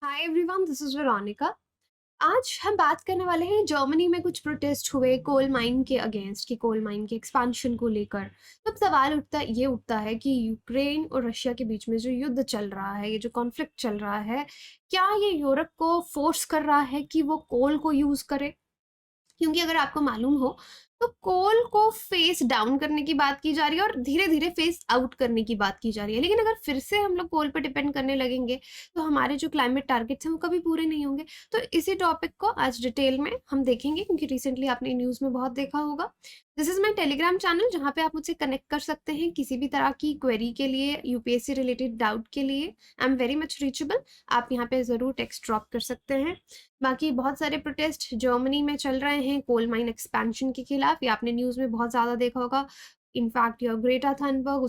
Hi everyone, this is Veronica. आज हम बात करने वाले हैं जर्मनी में कुछ प्रोटेस्ट हुए कोल माइन के अगेंस्ट, कि कोल माइन के एक्सपांशन को लेकर। तो अब सवाल उठता है कि यूक्रेन और रशिया के बीच में जो युद्ध चल रहा है, ये जो कॉन्फ्लिक्ट चल रहा है, क्या ये यूरोप को फोर्स कर रहा है कि वो कोल को यूज करे? क्योंकि अगर आपको मालूम हो तो कोल को फेस डाउन करने की बात की जा रही है और धीरे धीरे फेस आउट करने की बात की जा रही है। लेकिन अगर फिर से हम लोग कोल पर डिपेंड करने लगेंगे तो हमारे जो क्लाइमेट टारगेट्स हैं वो कभी पूरे नहीं होंगे। तो इसी टॉपिक को आज डिटेल में हम देखेंगे, क्योंकि रिसेंटली आपने न्यूज़ में बहुत देखा होगा। This is my Telegram channel, जहाँ पे आप मुझसे कनेक्ट कर सकते हैं किसी भी तरह की क्वेरी के लिए, यूपीएससी रिलेटेड डाउट के लिए। I am very much reachable. आप यहाँ पे ज़रूर टेक्स्ट ड्रॉप कर सकते हैं। बाकी बहुत सारे प्रोटेस्ट जर्मनी में चल रहे हैं कोल माइन एक्सपेंशन के खिलाफ, ये आपने न्यूज़ में बहुत ज़्यादा देखा होगा। इनफैक्ट योर ग्रेटा थनबर्ग,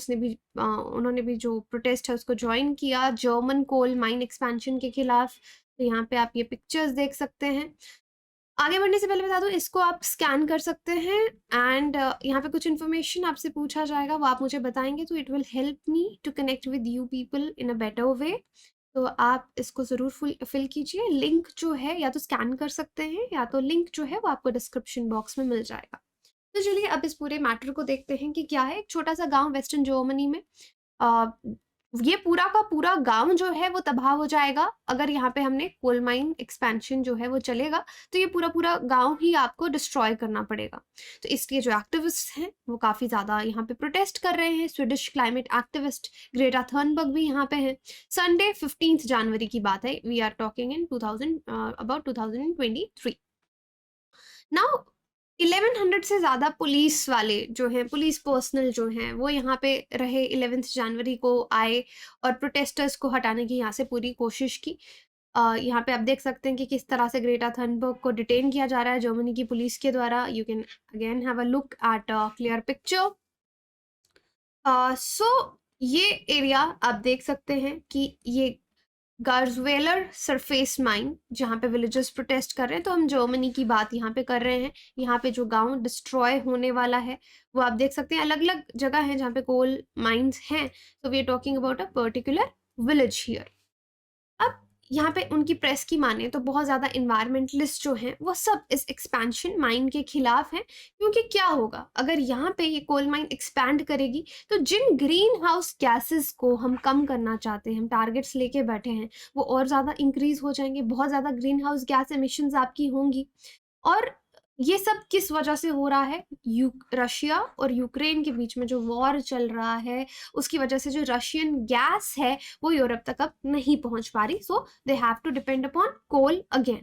उन्होंने भी जो प्रोटेस्ट है उसको ज्वाइन किया जर्मन कोल माइन एक्सपेंशन के खिलाफ। तो यहाँ पे आप ये पिक्चर्स देख सकते हैं। आगे बढ़ने से पहले बता दूं, इसको आप स्कैन कर सकते हैं एंड यहाँ पे कुछ इन्फॉर्मेशन आपसे पूछा जाएगा, वो आप मुझे बताएंगे, तो it will help me to connect with you people in a better way. तो आप इसको ज़रूर फिल कीजिए। लिंक जो है या तो स्कैन कर सकते हैं, या तो लिंक जो है वो आपको डिस्क्रिप्शन बॉक्स में मिल जाएगा। तो चलिए अब इस पूरे मैटर को देखते हैं कि क्या है। एक छोटा सा गांव वेस्टर्न जर्मनी में, अ, ये पूरा का पूरा गांव जो है वो तबाह हो जाएगा अगर यहाँ पे हमने कोल माइन एक्सपेंशन जो है वो चलेगा। तो ये पूरा पूरा गांव ही आपको डिस्ट्रॉय करना पड़ेगा। तो इसलिए जो एक्टिविस्ट हैं वो काफ़ी ज़्यादा यहाँ पे प्रोटेस्ट कर रहे हैं। Swedish climate activist Greta Thunberg भी यहाँ पे हैं। संडे 15 जनवरी की बात है। We are talking in 2023। Now 1100 से ज़्यादा पुलिस वाले जो हैं, पुलिस पर्सनल जो हैं, वो यहाँ पे रहे। 11 जनवरी को आए और प्रोटेस्टर्स को हटाने की यहाँ से पूरी कोशिश की। यहाँ पे आप देख सकते हैं कि किस तरह से ग्रेटा थनबर्ग को डिटेन किया जा रहा है जर्मनी की पुलिस के द्वारा। You can again have a look at a clear picture. So ये एरिया आप देख सकते हैं कि ये गार्जवेलर सरफेस माइन, जहाँ पे विलेजर्स प्रोटेस्ट कर रहे हैं। तो हम जर्मनी की बात यहाँ पे कर रहे हैं। यहाँ पे जो गांव डिस्ट्रॉय होने वाला है वो आप देख सकते हैं। अलग अलग जगह है जहाँ पे कोल माइंस हैं। तो we are talking about a particular village here. अब यहाँ पे उनकी प्रेस की माने तो बहुत ज़्यादा इन्वायरमेंटलिस्ट जो हैं वो सब इस एक्सपेंशन माइन के खिलाफ हैं। क्योंकि क्या होगा अगर यहाँ पे ये कोल माइन एक्सपैंड करेगी, तो जिन ग्रीन हाउस गैसेस को हम कम करना चाहते हैं, हम टारगेट्स लेके बैठे हैं, वो और ज़्यादा इंक्रीज हो जाएंगे। बहुत ज़्यादा ग्रीन हाउस गैस एमिशंस आपकी होंगी। और ये सब किस वजह से हो रहा है? रशिया और यूक्रेन के बीच में जो वॉर चल रहा है, उसकी वजह से जो रशियन गैस है वो यूरोप तक अब नहीं पहुंच पा रही। So they have to depend upon coal again.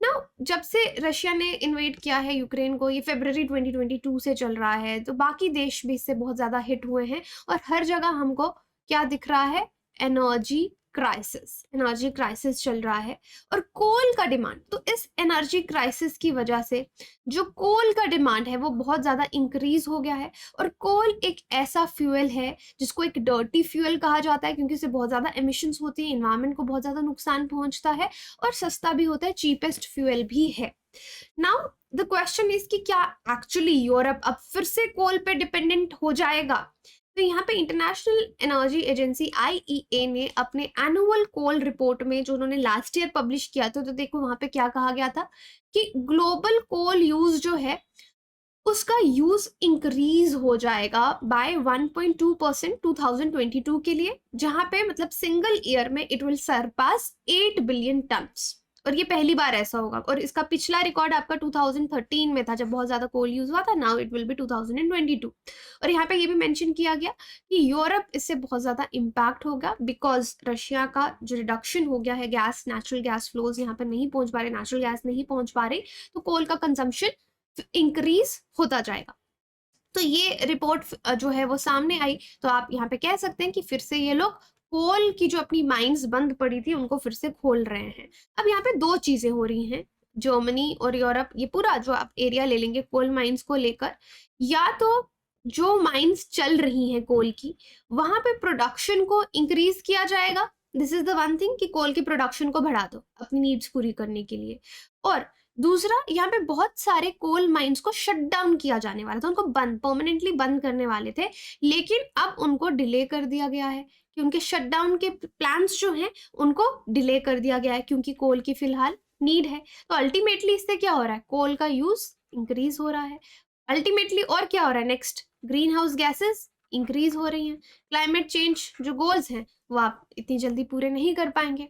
Now जब से रशिया ने इन्वेड किया है यूक्रेन को, ये फरवरी 2022 से चल रहा है, तो बाकी देश भी इससे बहुत ज़्यादा हिट हुए हैं। और हर जगह हमको क्या दिख रहा है? एनर्जी क्राइसिस चल रहा है। और कोल का डिमांड, तो इस एनर्जी क्राइसिस की वजह से जो कोल का डिमांड है वो बहुत ज़्यादा इंक्रीज हो गया है। और कोल एक ऐसा फ्यूल है जिसको एक डर्टी फ्यूल कहा जाता है, क्योंकि इससे बहुत ज़्यादा एमिशंस होती है, इन्वायरमेंट को बहुत ज़्यादा नुकसान पहुंचता है, और सस्ता भी होता है, चीपेस्ट फ्यूल भी है। नाउ द क्वेश्चन इज कि क्या एक्चुअली यूरोप अब फिर से कोल पे डिपेंडेंट हो जाएगा? तो यहाँ पे इंटरनेशनल एनर्जी एजेंसी आईईए ने अपने एनुअल कोल रिपोर्ट में, जो उन्होंने लास्ट ईयर पब्लिश किया था, तो देखो वहां पे क्या कहा गया था कि ग्लोबल कोल यूज जो है उसका यूज इंक्रीज हो जाएगा बाय 1.2% 2022 के लिए, जहां पे मतलब सिंगल ईयर में it will Sarpass 8 billion turns. और ये पहली बार ऐसा होगा। और इसका पिछला रिकॉर्ड आपका 2013 में था, जब बहुत ज्यादा कोल यूज हुआ था। Now it will be 2022। और यहाँ पे ये भी मेंशन किया गया कि यूरोप इससे बहुत ज्यादा इम्पैक्ट होगा, बिकॉज रशिया का जो रिडक्शन हो गया है, गैस, नेचुरल गैस फ्लोज यहाँ पर नहीं पहुंच पा रहे, नेचुरल गैस नहीं पहुंच पा रही, तो कोल का कंजम्पशन इंक्रीज होता जाएगा। तो ये रिपोर्ट जो है वो सामने आई। तो आप यहाँ पे कह सकते हैं कि फिर से ये लोग कोल की जो अपनी माइंस बंद पड़ी थी उनको फिर से खोल रहे हैं। अब यहाँ पे दो चीजें हो रही हैं, जर्मनी और यूरोप, ये पूरा जो आप एरिया ले लेंगे कोल माइंस को लेकर, या तो जो माइंस चल रही हैं कोल की, वहां पे प्रोडक्शन को इंक्रीज किया जाएगा। This is the one thing कि कोल की प्रोडक्शन को बढ़ा दो अपनी नीड्स पूरी करने के लिए। और दूसरा, यहाँ पे बहुत सारे कोल माइंस को शट डाउन किया जाने वाला था, उनको परमानेंटली बंद करने वाले थे, लेकिन अब उनको डिले कर दिया गया है। कि उनके शटडाउन के प्लान्स जो हैं उनको डिले कर दिया गया है क्योंकि कोल की फिलहाल नीड है। तो अल्टीमेटली इससे क्या हो रहा है, कोल का यूज इंक्रीज हो रहा है। अल्टीमेटली और क्या हो रहा है, next green house gases increase हो रही हैं। क्लाइमेट चेंज जो गोल्स हैं वो आप इतनी जल्दी पूरे नहीं कर पाएंगे।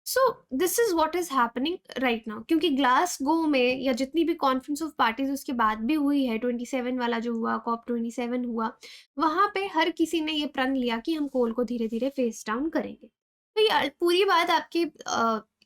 So this is what is happening right now, क्योंकि ग्लासगो में या जितनी भी कॉन्फ्रेंस ऑफ पार्टीज उसके बाद भी हुई है, 27 वाला जो हुआ, COP27 हुआ, वहां पे हर किसी ने ये प्रण लिया कि हम कोल को धीरे धीरे फेस डाउन करेंगे। तो ये पूरी बात आपकी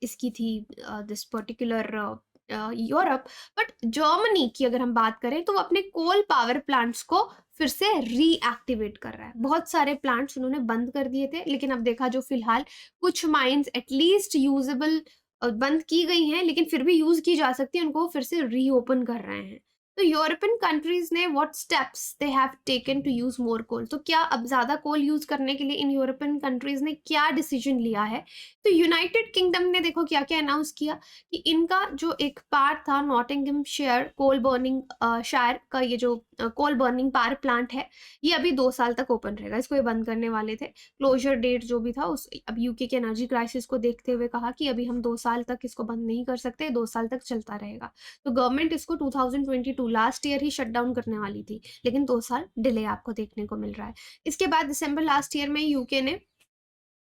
इसकी थी, this particular Europe. But Germany की अगर हम बात करें तो वो अपने कोल पावर प्लांट्स को फिर से रीएक्टिवेट कर रहा है। बहुत सारे प्लांट्स उन्होंने बंद कर दिए थे, लेकिन अब देखा जो फिलहाल कुछ माइंस एटलीस्ट यूजेबल बंद की गई हैं, लेकिन फिर भी यूज की जा सकती है, उनको फिर से रीओपन कर रहे हैं। तो यूरोपियन कंट्रीज ने what steps they have taken to use more coal, तो क्या अब ज्यादा कोल यूज करने के लिए इन यूरोपियन कंट्रीज ने क्या डिसीजन लिया है। तो यूनाइटेड किंगडम ने देखो क्या क्या अनाउंस किया कि इनका जो एक पार्ट था नॉटिंघमशायर कोल बर्निंग शायर का, ये जो कोल बर्निंग पावर प्लांट है, ये अभी 2 साल तक ओपन रहेगा। इसको ये बंद करने वाले थे, क्लोजर डेट जो भी था उस, अब यूके के एनर्जी क्राइसिस को देखते हुए कहा कि अभी हम 2 साल तक इसको बंद नहीं कर सकते, 2 साल तक चलता रहेगा। तो गवर्नमेंट इसको 2022 लास्ट ईयर ही शट डाउन करने वाली थी, लेकिन 2 साल डिले आपको देखने को मिल रहा है। इसके बाद दिसंबर लास्ट ईयर में यूके ने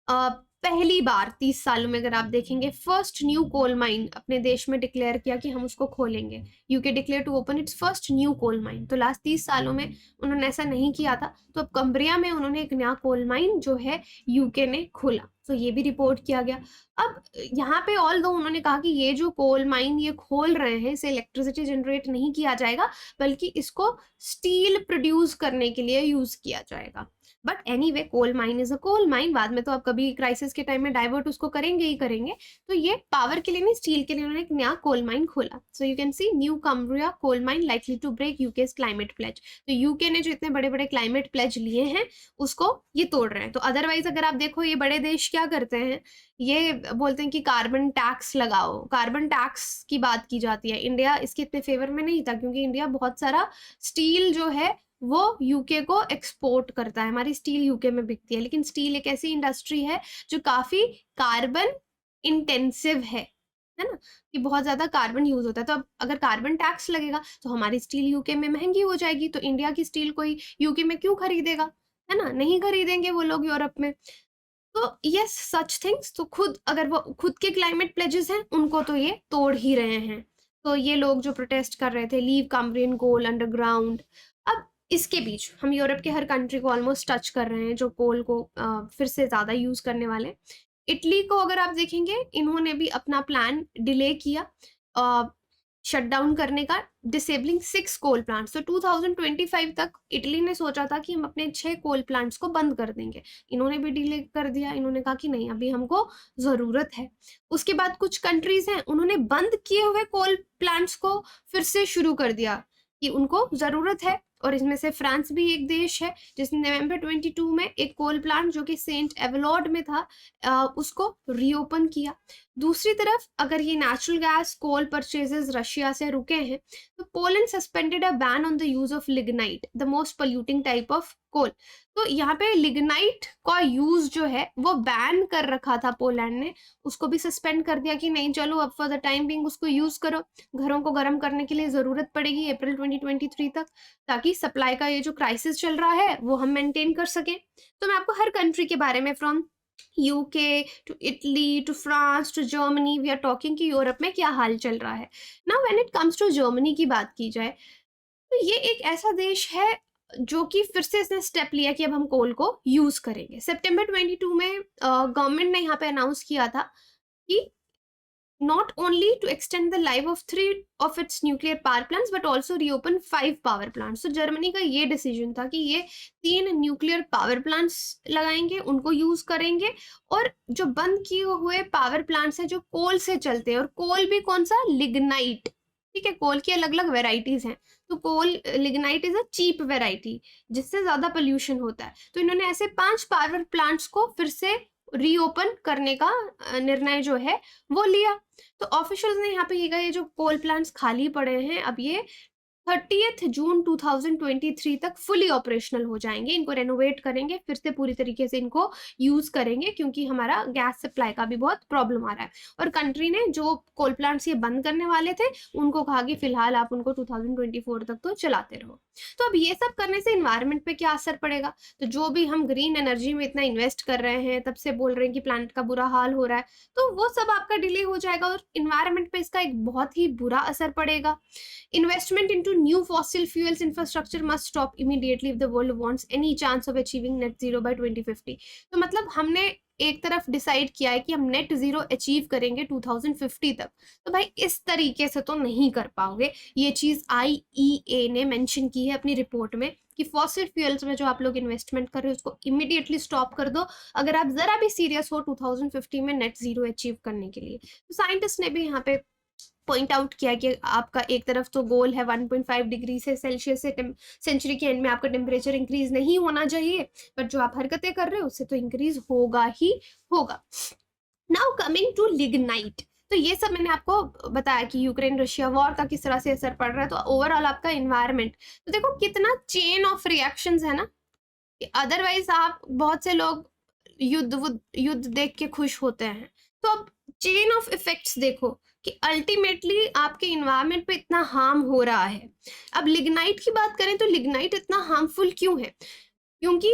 पहली बार 30 सालों में अगर आप देखेंगे फर्स्ट न्यू कोल माइन अपने देश में डिक्लेयर किया कि हम उसको खोलेंगे। UK declare to open its first new coal mine. तो लास्ट 30 सालों में उन्होंने ऐसा नहीं किया था, तो अब कंब्रिया में उन्होंने एक नया कोल माइन जो है यूके ने खोला, तो ये भी रिपोर्ट किया गया। अब यहाँ पे ऑल दो उन्होंने कहा कि ये जो कोल माइन ये खोल रहे हैं, इसे इलेक्ट्रिसिटी जनरेट नहीं किया जाएगा, बल्कि इसको स्टील प्रोड्यूस करने के लिए यूज किया जाएगा। But anyway coal mine is a coal mine, बाद में तो आप कभी क्राइसिस के टाइम में डाइवर्ट उसको करेंगे ही करेंगे। तो ये पावर के लिए नहीं, स्टील के लिए उन्होंने एक नया कोल माइन खोला। So you can see new Cumbria coal mine likely to break UK's climate pledge. तो यूके ने जो इतने बड़े बड़े क्लाइमेट प्लेज लिए हैं उसको ये तोड़ रहे हैं। तो अदरवाइज अगर आप देखो ये बड़े देश क्या करते हैं, ये बोलते हैं कि कार्बन टैक्स लगाओ, कार्बन टैक्स की बात की जाती है। इंडिया इसके इतने फेवर में नहीं था, क्योंकि इंडिया बहुत सारा स्टील जो है वो यूके को एक्सपोर्ट करता है, हमारी स्टील यूके में बिकती है। लेकिन स्टील एक ऐसी इंडस्ट्री है जो काफी कार्बन इंटेंसिव है ना, कि बहुत ज्यादा कार्बन यूज होता है। तो अब अगर कार्बन टैक्स लगेगा तो हमारी स्टील यूके में महंगी हो जाएगी, तो इंडिया की स्टील कोई यूके में क्यों खरीदेगा, है ना, नहीं खरीदेंगे वो लोग यूरोप में। तो यस सच थिंग्स, तो खुद अगर वो खुद के क्लाइमेट प्लेजेस हैं उनको तो ये तोड़ ही रहे हैं। तो ये लोग जो प्रोटेस्ट कर रहे थे, लीव कैम्ब्रियन कोल अंडरग्राउंड। अब इसके बीच हम यूरोप के हर कंट्री को ऑलमोस्ट टच कर रहे हैं जो कोल को फिर से ज़्यादा यूज़ करने वाले। इटली को अगर आप देखेंगे, इन्होंने भी अपना प्लान डिले किया शट डाउन करने का, डिसेबलिंग 6 कोल प्लांट्स। तो 2025 तक इटली ने सोचा था कि हम अपने 6 कोल प्लांट्स को बंद कर देंगे, इन्होंने भी डिले कर दिया। इन्होंने कहा कि नहीं, अभी हमको ज़रूरत है। उसके बाद कुछ कंट्रीज हैं, उन्होंने बंद किए हुए कोल प्लांट्स को फिर से शुरू कर दिया कि उनको ज़रूरत है। और इसमें से फ्रांस भी एक देश है जिसने नवंबर 22 में एक कोल प्लांट जो कि सेंट एवलॉर्ड में था उसको रीओपन किया। दूसरी तरफ अगर ये natural gas coal purchases Russia से रुके हैं, तो Poland suspended a ban on the use of lignite, the most polluting type of coal. तो यहाँ पे लिग्नाइट का यूज जो है वो बैन कर रखा था पोलैंड ने, उसको भी सस्पेंड कर दिया कि नहीं चलो अब फॉर द टाइम बिंग उसको यूज करो, घरों को गर्म करने के लिए जरूरत पड़ेगी अप्रैल 2023 तक, ताकि सप्लाई का ये जो क्राइसिस चल रहा है वो हम मेंटेन कर सकें। तो मैं आपको हर कंट्री के बारे में from UK to Italy to France to Germany we are talking कि यूरोप में क्या हाल चल रहा है। Now when it comes to Germany की बात की जाए, तो ये एक ऐसा देश है जो कि फिर से इसने स्टेप लिया कि अब हम कोल को यूज करेंगे। सितंबर 22 में गवर्नमेंट ने यहाँ पे अनाउंस किया था कि not only to extend the life of 3 of its nuclear power plants but also reopen 5 power plants। तो जर्मनी का ये डिसीजन था कि ये 3 न्यूक्लियर पावर प्लांट्स लगाएंगे, उनको यूज करेंगे, और जो बंद किए हुए पावर प्लांट्स हैं जो कोल से चलते हैं, और कोल भी कौन सा, लिग्नाइट, ठीक है, कोल की अलग अलग वेराइटीज हैं। तो coal lignite is a cheap variety जिससे ज्यादा पोल्यूशन होता है। तो इन्होंने ऐसे 5 पावर प्लांट्स को फिर से रीओपन करने का निर्णय जो है वो लिया। तो ऑफिशियल्स ने यहाँ पे ये कहा, ये जो कोल प्लांट्स खाली पड़े हैं अब ये 30th जून 2023 तक फुली ऑपरेशनल हो जाएंगे। इनको रेनोवेट करेंगे, फिर से पूरी तरीके से इनको यूज करेंगे, क्योंकि हमारा गैस सप्लाई का भी बहुत प्रॉब्लम आ रहा है। और कंट्री ने जो कोल प्लांट्स ये बंद करने वाले थे उनको कहा कि फिलहाल आप उनको 2024 तक तो चलाते रहो। तो अब ये सब करने से इन्वायरमेंट पे क्या असर पड़ेगा? तो जो भी हम ग्रीन एनर्जी में इतना इन्वेस्ट कर रहे हैं, तब से बोल रहे हैं कि प्लांट का बुरा हाल हो रहा है, तो वो सब आपका डिले हो जाएगा और इन्वायरमेंट पे इसका एक बहुत ही बुरा असर पड़ेगा। Investment into new fossil fuels infrastructure must stop immediately if the world wants any chance of achieving net zero by 2050। तो मतलब हमने एक तरफ डिसाइड किया है कि हम नेट जीरो अचीव करेंगे 2050 तक, तो भाई इस तरीके से तो नहीं कर पाओगे। ये चीज IEA ने मेंशन की है अपनी रिपोर्ट में कि फॉसिल फ्यूल्स में जो आप लोग इन्वेस्टमेंट कर रहे हो उसको इमीडिएटली स्टॉप कर दो, अगर आप जरा भी सीरियस हो 2050 में नेट जीरो अचीव करने के लिए। तो साइंटिस्ट ने भी यहाँ पे पॉइंट आउट किया कि आपका एक तरफ तो गोल है 1.5 डिग्री से सेल्सियस से सेंचुरी के एंड में आपका टेम्परेचर इंक्रीज नहीं होना चाहिए, बट जो आप हरकतें कर रहे हो उससे तो इंक्रीज होगा ही होगा। नाउ कमिंग टू लिग्नाइट, तो ये सब मैंने आपको बताया कि यूक्रेन रशिया वॉर का किस तरह से असर पड़ रहा है। तो ओवरऑल आपका इन्वायरमेंट, तो देखो कितना चेन ऑफ रिएक्शंस है ना। अदरवाइज आप बहुत से लोग युद्ध देख के खुश होते हैं, तो अब चेन ऑफ इफेक्ट्स देखो कि अल्टीमेटली आपके इन्वायरमेंट पे इतना हार्म हो रहा है। अब लिग्नाइट की बात करें तो लिग्नाइट इतना हार्मफुल क्यों है? क्योंकि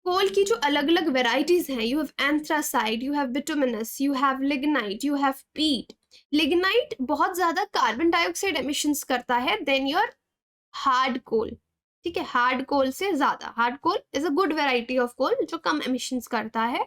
कोल की जो अलग अलग वेराइटीज हैं, you have anthracite, you have bituminous, you have lignite, you have पीट। लिग्नाइट बहुत ज्यादा कार्बन डाइऑक्साइड एमिशंस करता है देन योर हार्ड कोल। ठीक है, हार्ड कोल से ज्यादा। Hard coal is a good variety of coal जो कम एमिशंस करता है,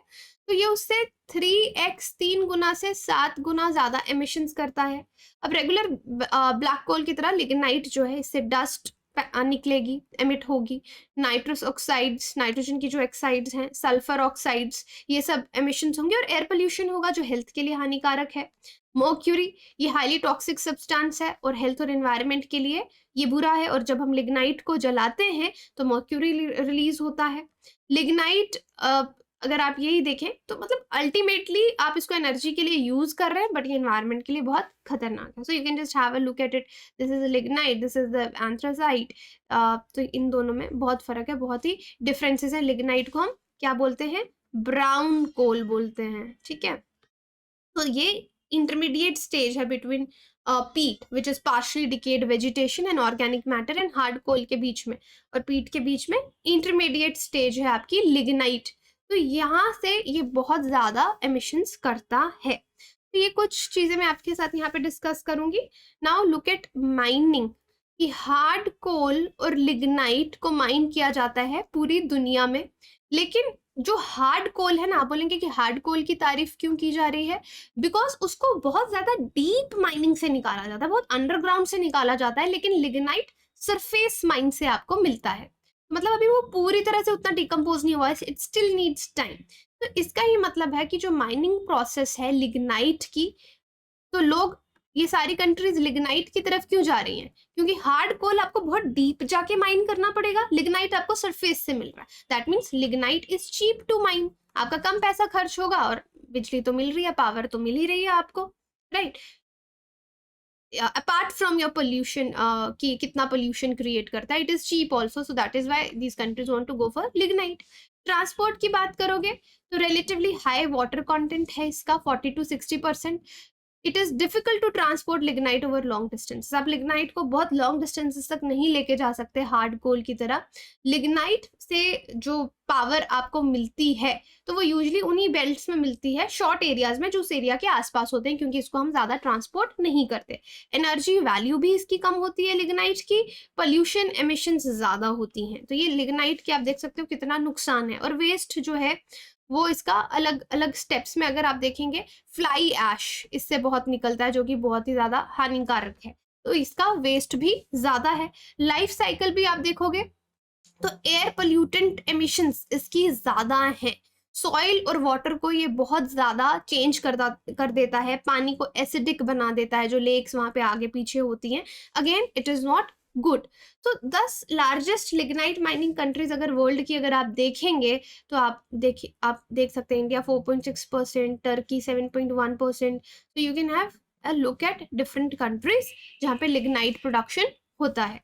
तो ये उससे 3x 3 गुना से 7 गुना ज्यादा एमिशंस करता है। अब रेगुलर ब्लैक कोल की तरह लिग्नाइट जो है इससे डस्ट निकलेगी, एमिट होगी, नाइट्रस ऑक्साइड्स, नाइट्रोजन की जो ऑक्साइड्स हैं, सल्फर ऑक्साइड्स, ये सब एमिशंस होंगे और एयर पोल्यूशन होगा जो हेल्थ के लिए हानिकारक है। मर्क्यूरी, ये हाईली टॉक्सिक सब्सटेंस है और हेल्थ और एनवायरनमेंट के लिए ये बुरा है, और जब हम लिग्नाइट को जलाते हैं तो मर्क्यूरी रिलीज होता है। लिग्नाइट अगर आप यही देखें तो मतलब अल्टीमेटली आप इसको एनर्जी के लिए यूज कर रहे हैं, बट ये एनवायरनमेंट के लिए बहुत खतरनाक है। सो you can just have a look at it, this is lignite, this is the anthracite. तो इन दोनों में बहुत फर्क है, बहुत ही डिफरेंसेस है। लिग्नाइट को हम क्या बोलते हैं? ब्राउन कोल बोलते हैं। ठीक है, तो ये इंटरमीडिएट स्टेज है between peat which is partially decayed vegetation and organic matter and hard coal के बीच में, और पीट के बीच में इंटरमीडिएट स्टेज है आपकी लिग्नाइट। तो यहाँ से ये बहुत ज्यादा एमिशंस करता है। तो ये कुछ चीजें मैं आपके साथ यहाँ पे डिस्कस करूंगी। नाउ लुक एट माइनिंग, कि हार्ड कोल और लिग्नाइट को माइन किया जाता है पूरी दुनिया में, लेकिन जो हार्ड कोल है ना, आप बोलेंगे कि हार्ड कोल की तारीफ क्यों की जा रही है? बिकॉज उसको बहुत ज्यादा डीप माइनिंग से निकाला जाता है, बहुत अंडरग्राउंड से निकाला जाता है, लेकिन लिग्नाइट सरफेस माइन से आपको मिलता है। मतलब अभी वो पूरी तरह से उतना डिकम्पोज नहीं हुआ है, इट स्टिल नीड्स टाइम। तो इसका ही मतलब है कि जो माइनिंग प्रोसेस है लिग्नाइट की, तो लोग, ये सारी कंट्रीज लिग्नाइट की तरफ क्यों जा रही हैं? क्योंकि हार्ड कोल आपको बहुत डीप जाके माइन करना पड़ेगा, लिग्नाइट आपको सरफेस से मिल रहा है। That means lignite is cheap to mine, आपका कम पैसा खर्च होगा और बिजली तो मिल रही है, पावर तो मिल ही रही है आपको, right? Apart from your pollution, कि कितना पोल्यूशन क्रिएट करता है, it is cheap also, so that is why these countries want to go for lignite. Transport की बात करोगे तो रिलेटिवली हाई वाटर कंटेंट है इसका, 40 to 60%। It is difficult to transport lignite over long distance, आप lignite को बहुत long distances तक नहीं लेके जा सकते हार्ड कोल की तरह। लिग्नाइट से जो पावर आपको मिलती है तो वो यूजुअली उन्हीं बेल्ट्स में मिलती है, शॉर्ट एरियाज में, जो उस एरिया के आसपास होते हैं, क्योंकि इसको हम ज्यादा ट्रांसपोर्ट नहीं करते। एनर्जी वैल्यू भी इसकी कम होती है लिग्नाइट की, पोल्यूशन एमिशंस ज्यादा होती हैं। तो ये लिग्नाइट के आप देख सकते हो कितना नुकसान है। और वेस्ट जो है वो इसका अलग अलग स्टेप्स में अगर आप देखेंगे, फ्लाई ऐश इससे बहुत निकलता है जो कि बहुत ही ज्यादा हानिकारक है, तो इसका वेस्ट भी ज्यादा है। लाइफ साइकिल भी आप देखोगे तो एयर पोल्यूटेंट एमिशंस इसकी ज्यादा है। सॉइल और वाटर को ये बहुत ज्यादा चेंज कर देता है, पानी को एसिडिक बना देता है, जो लेक्स वहां पे आगे पीछे होती हैं। Again it is not good. तो 10 लार्जेस्ट लिग्नाइट माइनिंग कंट्रीज अगर वर्ल्ड की अगर आप देखेंगे तो आप देख सकते हैं इंडिया 4.6%, टर्की 7.1%। तो you can have a look at different countries जहाँ पे लिग्नाइट प्रोडक्शन होता है।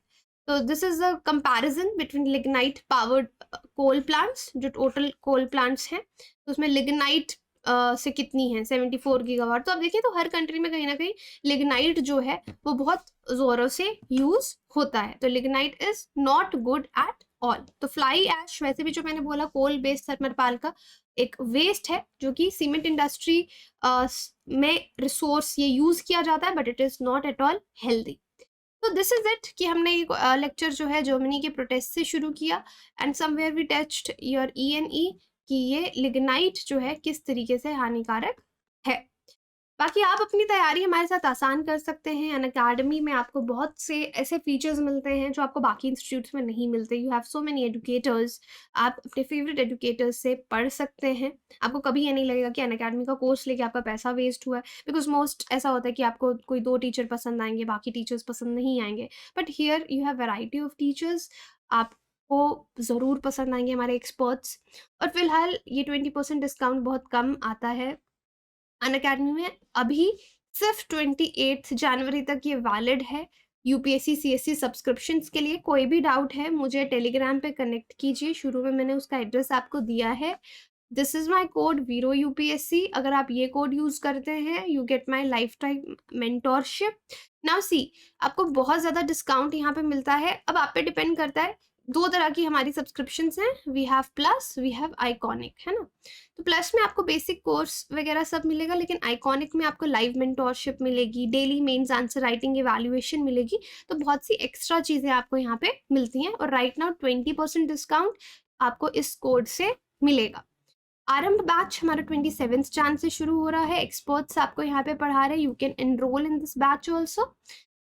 तो this is a comparison between lignite powered coal plants, जो टोटल कोल प्लांट्स हैं तो उसमें लिग्नाइट से कितनी है 74 गीगावाट। तो आप देखिए तो हर कंट्री में कहीं ना कहीं लिग्नाइट जो है वो बहुत जोरों से यूज होता है। तो lignite is not good at all. तो फ्लाई ऐश वैसे भी जो मैंने बोला कोल बेस्ड थर्मल पाल का एक वेस्ट है जो कि सीमेंट इंडस्ट्री में रिसोर्स ये यूज किया जाता है, but it is not at all healthy. तो दिस इज इट कि हमने ये लेक्चर जो है जर्मनी के प्रोटेस्ट से शुरू किया and somewhere we touched your ई कि ये लिग्नाइट जो है किस तरीके से हानिकारक है। बाकी आप अपनी तैयारी हमारे साथ आसान कर सकते हैं। अनअकैडमी में आपको बहुत से ऐसे फीचर्स मिलते हैं जो आपको बाकी इंस्टीट्यूट्स में नहीं मिलते। You have so many educators, आप अपने फेवरेट एजुकेटर्स से पढ़ सकते हैं। आपको कभी ये नहीं लगेगा कि अनअकैडमी का कोर्स लेके आपका पैसा वेस्ट हुआ है, बिकॉज मोस्ट ऐसा होता है कि आपको कोई 2 टीचर पसंद आएंगे, बाकी टीचर्स पसंद नहीं आएंगे। But here you have variety of teachers, आपको ज़रूर पसंद आएंगे हमारे एक्सपर्ट्स। और फिलहाल ये 20% डिस्काउंट बहुत कम आता है अनअकैडमी में। अभी सिर्फ 28 जनवरी तक ये वैलिड है यूपीएससी सीएससी सब्सक्रिप्शंस के लिए। कोई भी डाउट है मुझे टेलीग्राम पे कनेक्ट कीजिए, शुरू में मैंने उसका एड्रेस आपको दिया है। दिस इज माई कोड वीरो यूपीएससी। अगर आप ये कोड यूज करते हैं you get my life time mentorship. Now see, आपको बहुत ज़्यादा डिस्काउंट यहाँ पे मिलता है। अब आप पे डिपेंड करता है, 2 तरह की हमारी सब्सक्रिप्शंस हैं, we have plus, we have iconic, है ना। तो प्लस में आपको बेसिक कोर्स वगैरह सब मिलेगा, लेकिन आइकॉनिक में आपको लाइव मेंटोरशिप मिलेगी, daily mains answer writing evaluation मिलेगी। तो बहुत सी एक्स्ट्रा चीज़ें आपको यहाँ पे मिलती हैं। और राइट नाउ 20% डिस्काउंट आपको इस कोड से मिलेगा। आरंभ बैच हमारा 27 जैन से शुरू हो रहा है। एक्सपर्ट्स आपको यहाँ पे पढ़ा रहे हैं। You can enrol in this batch also.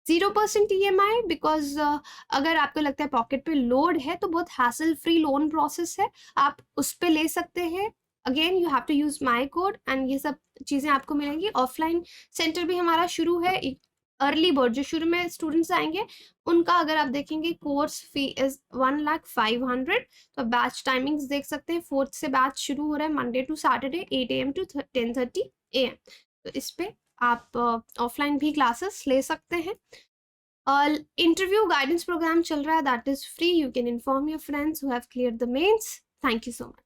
0% EMI, because अगर आपको लगता है पॉकेट पे लोड है तो बहुत हैसल फ्री लोन प्रोसेस है, आप उस पर ले सकते हैं। Again you have to use my code and ये सब चीज़ें आपको मिलेंगी। ऑफलाइन सेंटर भी हमारा शुरू है। अर्ली बर्ड जो शुरू में स्टूडेंट्स आएंगे उनका अगर आप देखेंगे कोर्स फी इज 1,500,000। तो बैच टाइमिंग्स देख सकते हैं। 4th से बैच शुरू हो रहा है, Monday to Saturday 8 AM to 10:30 AM। तो इस पे आप ऑफलाइन भी क्लासेस ले सकते हैं। इंटरव्यू गाइडेंस प्रोग्राम चल रहा है, that is free. You can inform your friends who have clear the mains. Thank you so much.